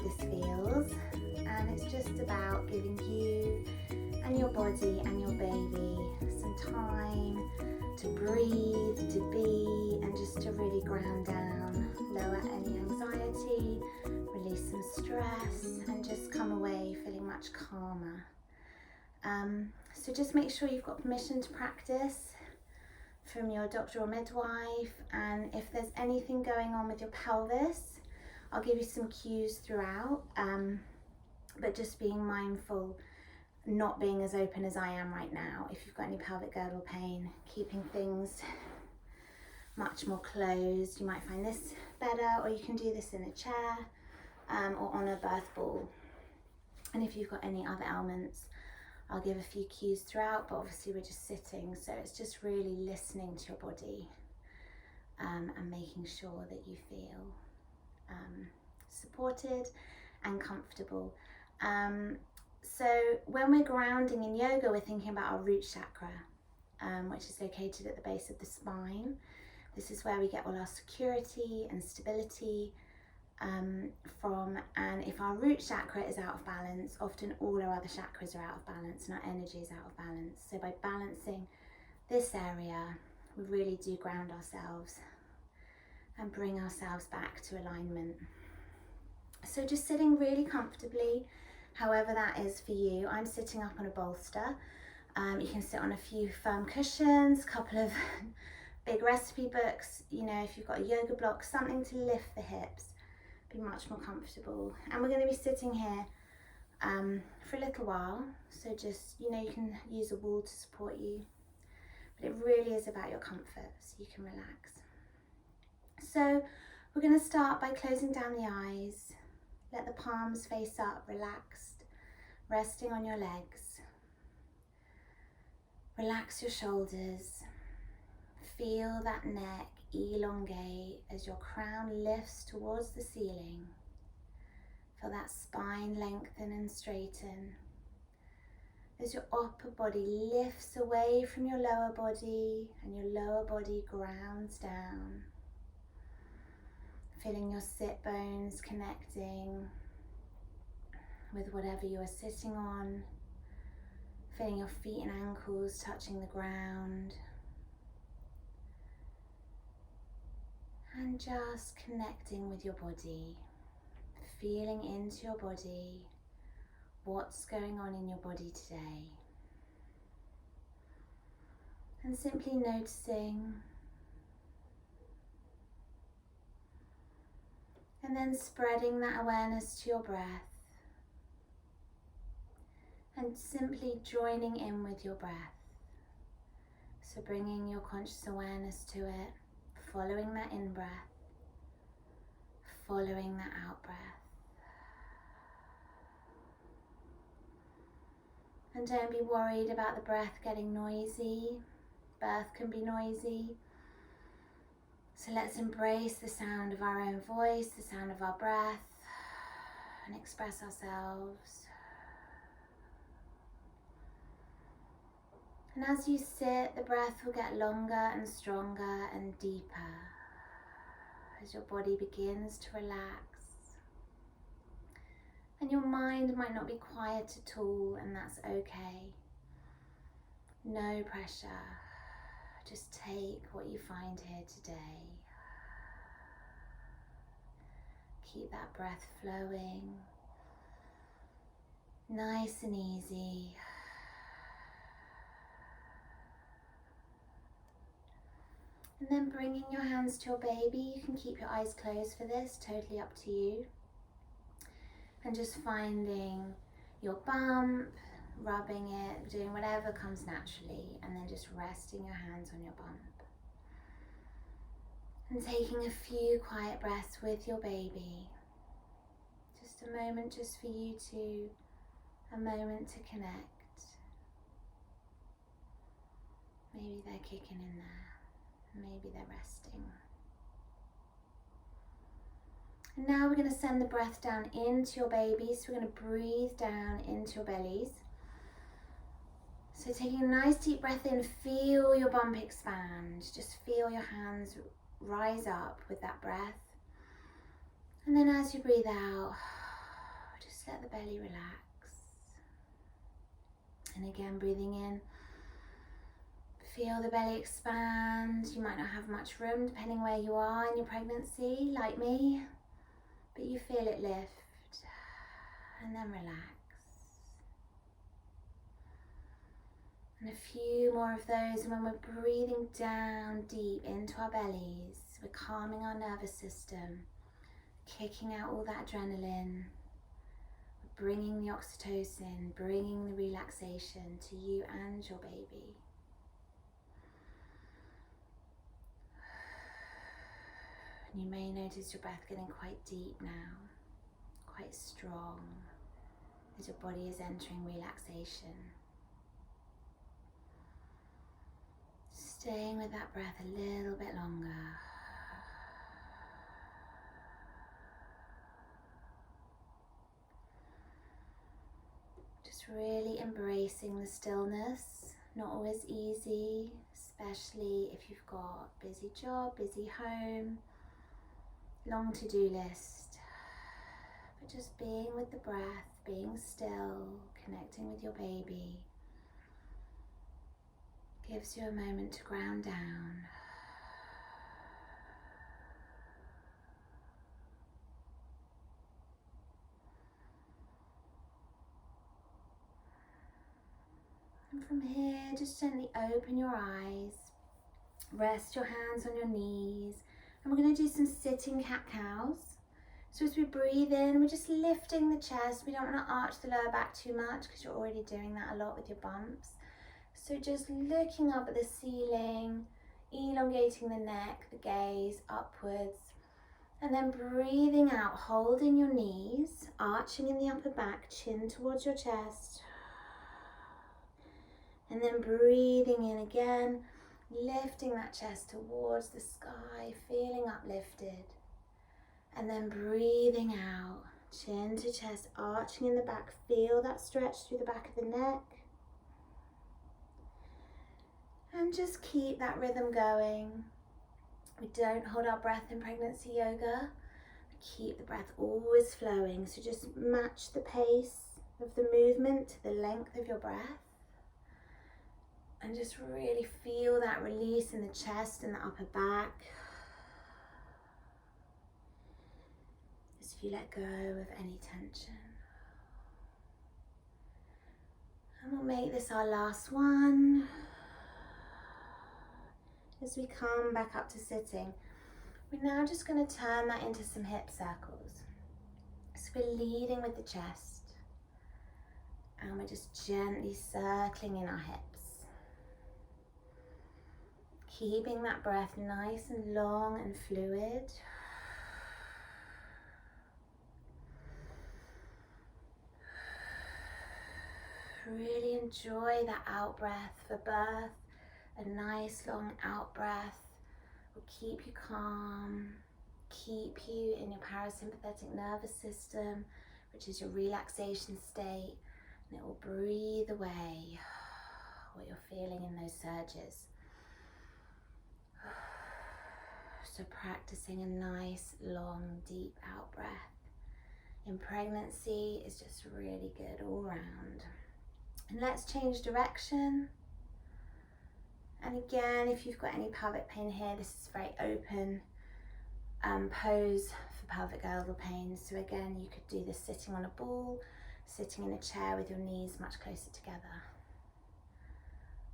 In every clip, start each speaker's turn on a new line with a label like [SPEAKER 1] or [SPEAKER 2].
[SPEAKER 1] this feels, and it's just about giving you and your body and your baby some time to breathe, to be, and just to really ground down, lower any anxiety, release some stress, and just come away feeling much calmer. So just make sure you've got permission to practice from your doctor or midwife, and if there's anything going on with your pelvis, I'll give you some cues throughout, but just being mindful, not being as open as I am right now. If you've got any pelvic girdle pain, keeping things much more closed. You might find this better, or you can do this in a chair or on a birth ball. And if you've got any other ailments, I'll give a few cues throughout, but obviously we're just sitting, so it's just really listening to your body and making sure that you feel supported and comfortable. So when we're grounding in yoga, we're thinking about our root chakra, which is located at the base of the spine. This is where we get all our security and stability from, and if our root chakra is out of balance, often all our other chakras are out of balance and our energy is out of balance. So by balancing this area, we really do ground ourselves and bring ourselves back to alignment. So just sitting really comfortably, however that is for you. I'm sitting up on a bolster. You can sit on a few firm cushions, a couple of big recipe books, you know, if you've got a yoga block, something to lift the hips, be much more comfortable. And we're going to be sitting here for a little while, so just, you know, you can use a wall to support you, but it really is about your comfort, so you can relax. So we're going to start by closing down the eyes. Let the palms face up, relaxed, resting on your legs. Relax your shoulders. Feel that neck elongate as your crown lifts towards the ceiling. Feel that spine lengthen and straighten as your upper body lifts away from your lower body and your lower body grounds down. Feeling your sit bones connecting with whatever you are sitting on. Feeling your feet and ankles touching the ground. And just connecting with your body, feeling into your body, what's going on in your body today. And simply noticing, and then spreading that awareness to your breath, and simply joining in with your breath. So bringing your conscious awareness to it, following that in-breath, following that out-breath. And don't be worried about the breath getting noisy. Birth can be noisy. So let's embrace the sound of our own voice, the sound of our breath, and express ourselves. And as you sit, the breath will get longer and stronger and deeper as your body begins to relax. And your mind might not be quiet at all, and that's okay. No pressure. Just take what you find here today. Keep that breath flowing, nice and easy. And then bringing your hands to your baby. You can keep your eyes closed for this, totally up to you. And just finding your bump, rubbing it, doing whatever comes naturally, and then just resting your hands on your bump. And taking a few quiet breaths with your baby. Just a moment just for you to, a moment to connect. Maybe they're kicking in there. Maybe they're resting. And now we're going to send the breath down into your baby. So we're going to breathe down into your bellies. So taking a nice deep breath in, feel your bump expand. Just feel your hands rise up with that breath. And then as you breathe out, Just let the belly relax. And again, breathing in. Feel the belly expand. You might not have much room depending where you are in your pregnancy, like me, but you feel it lift. And then relax. And a few more of those, and when we're breathing down deep into our bellies, we're calming our nervous system, kicking out all that adrenaline, bringing the oxytocin, bringing the relaxation to you and your baby. And you may notice your breath getting quite deep now, quite strong, as your body is entering relaxation. Staying with that breath a little bit longer. Just really embracing the stillness. Not always easy, especially if you've got a busy job, busy home, long to-do list. But just being with the breath, being still, connecting with your baby, gives you a moment to ground down. And from here, just gently open your eyes, rest your hands on your knees, and we're going to do some sitting cat-cows. So as we breathe in, we're just lifting the chest. We don't want to arch the lower back too much because you're already doing that a lot with your bumps. So just looking up at the ceiling, elongating the neck, the gaze upwards, and then breathing out, holding your knees, arching in the upper back, chin towards your chest, and then breathing in again, lifting that chest towards the sky, feeling uplifted, and then breathing out, chin to chest, arching in the back, feel that stretch through the back of the neck. And just keep that rhythm going. We don't hold our breath in pregnancy yoga. We keep the breath always flowing. So just match the pace of the movement to the length of your breath. And just really feel that release in the chest and the upper back. As you let go of any tension. And we'll make this our last one. As we come back up to sitting, we're now just going to turn that into some hip circles. So we're leading with the chest, and we're just gently circling in our hips. Keeping that breath nice and long and fluid. Really enjoy that out breath for birth. A nice long out breath will keep you calm, keep you in your parasympathetic nervous system, which is your relaxation state, and it will breathe away what you're feeling in those surges. So practicing a nice long deep out breath in pregnancy is just really good all round. And let's change direction. And again, if you've got any pelvic pain here, this is a very open pose for pelvic girdle pain. So again, you could do this sitting on a ball, sitting in a chair with your knees much closer together.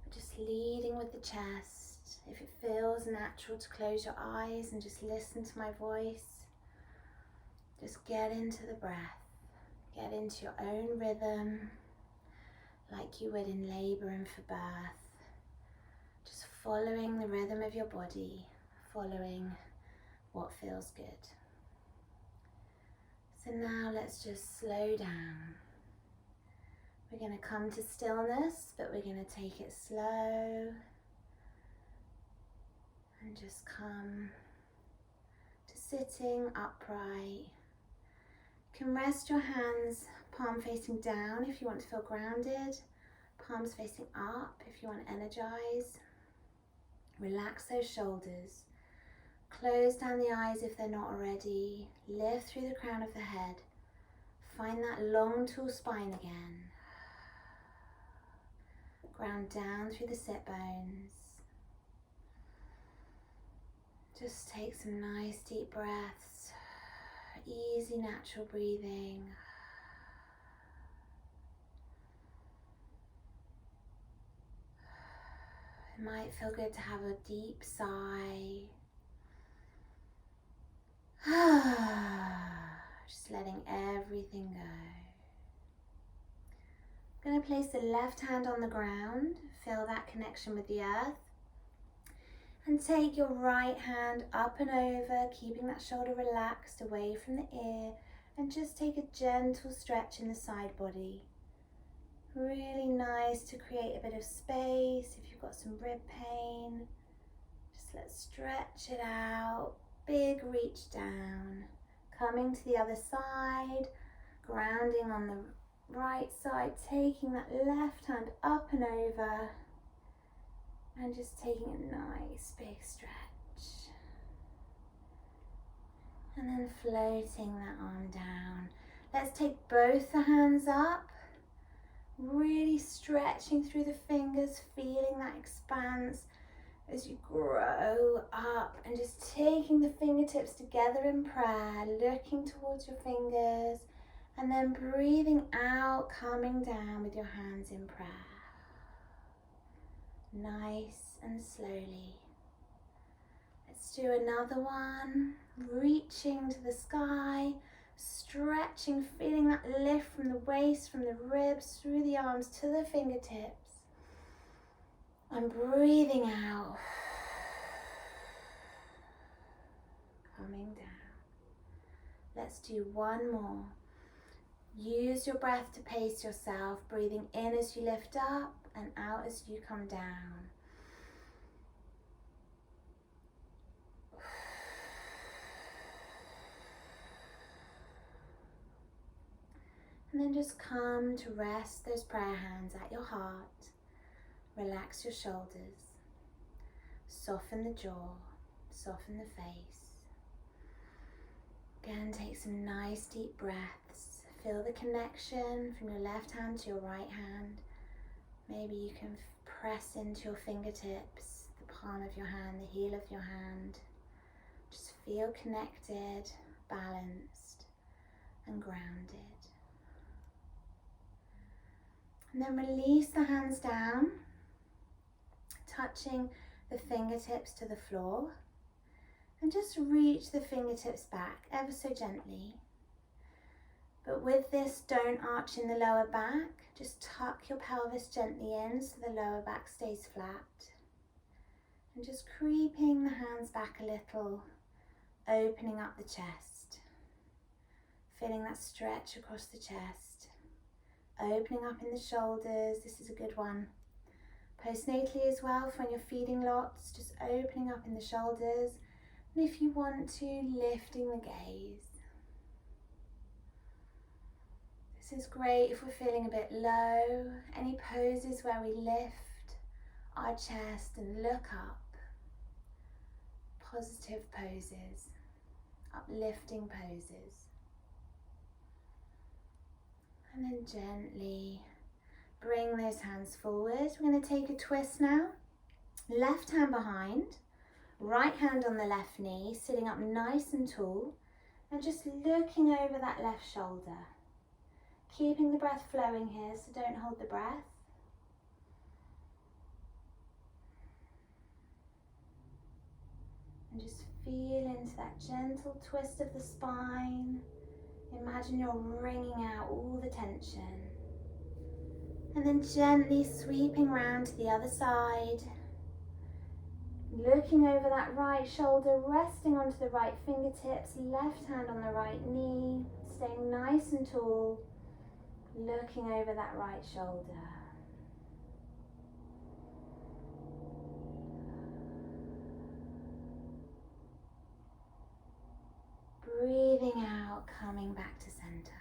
[SPEAKER 1] But just leading with the chest. If it feels natural to close your eyes and just listen to my voice, just get into the breath. Get into your own rhythm, like you would in labour and for birth. Just following the rhythm of your body, following what feels good. So now let's just slow down. We're going to come to stillness, but we're going to take it slow. And just come to sitting upright. You can rest your hands palm facing down if you want to feel grounded. Palms facing up if you want to energize. Relax those shoulders. Close down the eyes if they're not already. Lift through the crown of the head. Find that long, tall spine again. Ground down through the sit bones. Just take some nice deep breaths. Easy, natural breathing. It might feel good to have a deep sigh. Just letting everything go. I'm going to place the left hand on the ground. Feel that connection with the earth. And take your right hand up and over, keeping that shoulder relaxed away from the ear. And just take a gentle stretch in the side body. Really nice to create a bit of space. If you've got some rib pain, just let's stretch it out. Big reach down. Coming to the other side, grounding on the right side, taking that left hand up and over, and just taking a nice big stretch. And then floating that arm down. Let's take both the hands up. Really stretching through the fingers, feeling that expanse as you grow up, and just taking the fingertips together in prayer, looking towards your fingers, and then breathing out, coming down with your hands in prayer. Nice and slowly. Let's do another one, reaching to the sky, stretching, feeling that lift from the waist, from the ribs, through the arms to the fingertips. And breathing out. Coming down. Let's do one more. Use your breath to pace yourself, breathing in as you lift up and out as you come down. And then just come to rest those prayer hands at your heart. Relax your shoulders. Soften the jaw. Soften the face. Again, take some nice deep breaths. Feel the connection from your left hand to your right hand. Maybe you can press into your fingertips, the palm of your hand, the heel of your hand. Just feel connected, balanced, and grounded. And then release the hands down, touching the fingertips to the floor. And just reach the fingertips back ever so gently. But with this, don't arch in the lower back. Just tuck your pelvis gently in so the lower back stays flat. And just creeping the hands back a little, opening up the chest. Feeling that stretch across the chest. Opening up in the shoulders. This is a good one. Postnatally as well, for when you're feeding lots, just opening up in the shoulders. And if you want to, lifting the gaze. This is great if we're feeling a bit low. Any poses where we lift our chest and look up. Positive poses, uplifting poses. And then gently bring those hands forward. We're going to take a twist now. Left hand behind, right hand on the left knee, sitting up nice and tall, and just looking over that left shoulder. Keeping the breath flowing here, so don't hold the breath. And just feel into that gentle twist of the spine. Imagine you're wringing out all the tension. And then gently sweeping round to the other side. Looking over that right shoulder, resting onto the right fingertips, left hand on the right knee, staying nice and tall, looking over that right shoulder. Breathing out, coming back to center.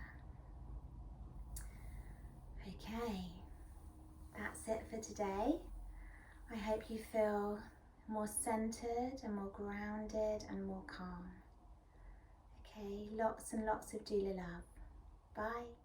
[SPEAKER 1] Okay, that's it for today. I hope you feel more centered and more grounded and more calm. Okay, lots and lots of doula love. Bye.